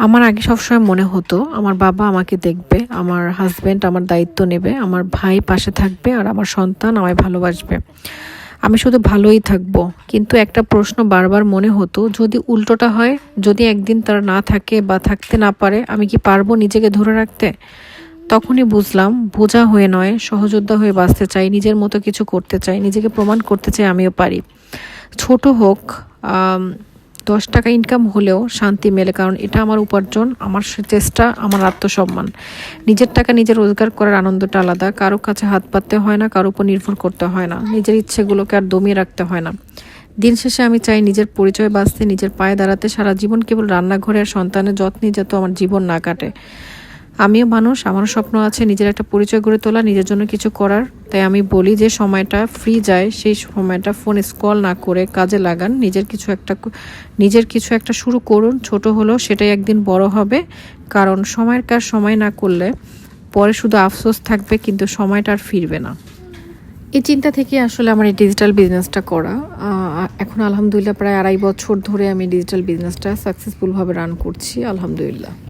আমার আগে সবসময় মনে হতো আমার বাবা আমাকে দেখবে, আমার হাজব্যান্ড আমার দায়িত্ব নেবে, আমার ভাই পাশে থাকবে আর আমার সন্তান আমায় ভালোবাসবে। আমি শুধু ভালোই থাকবো। কিন্তু একটা প্রশ্ন বারবার মনে হতো, যদি উল্টোটা হয়, যদি একদিন তারা না থাকে বা থাকতে না পারে, আমি কি পারবো নিজেকে ধরে রাখতে? তখনই বুঝলাম, বোঝা হয়ে নয়, সহযোদ্ধা হয়ে বাঁচতে চাই, নিজের মতো কিছু করতে চাই, নিজেকে প্রমাণ করতে চাই আমিও পারি। ছোট হোক, 10 টাকা ইনকাম হলেও শান্তি মেলে, কারণ এটা আমার উপার্জন, আমার চেষ্টা, আমার আত্মসম্মান। নিজের টাকা নিজে রোজগার করার আনন্দটা আলাদা। কারো কাছে হাত পাততে হয় না, কারো উপর নির্ভর করতে হয় না, নিজের ইচ্ছেগুলোকে আর দমিয়ে রাখতে হয় না। দিন শেষে আমি চাই নিজের পরিচয় বাঁচতে, নিজের পায়ে দাঁড়াতে। সারা জীবন কেবল রান্নাঘরে আর সন্তানের যত্নে যাতে আমার জীবন না কাটে। আমিও মানুষ, আমারও স্বপ্ন আছে নিজের একটা পরিচয় গড়ে তোলা, নিজের জন্য কিছু করার। তাই আমি বলি, যে সময়টা ফ্রি যায় সেই সময়টা ফোন স্ক্রল না করে কাজে লাগান, নিজের কিছু একটা শুরু করুন। ছোট হলেও সেটাই একদিন বড় হবে। কারণ সময়ের কাজ সময় না করলে পরে শুধু আফসোস থাকবে, কিন্তু সময়টা আর ফিরবে না। এই চিন্তা থেকে আসলে আমার এই ডিজিটাল বিজনেসটা করা। এখন আলহামদুলিল্লাহ প্রায় 2.5 বছর ধরে আমি ডিজিটাল বিজনেসটা সাকসেসফুলভাবে রান করছি, আলহামদুলিল্লাহ।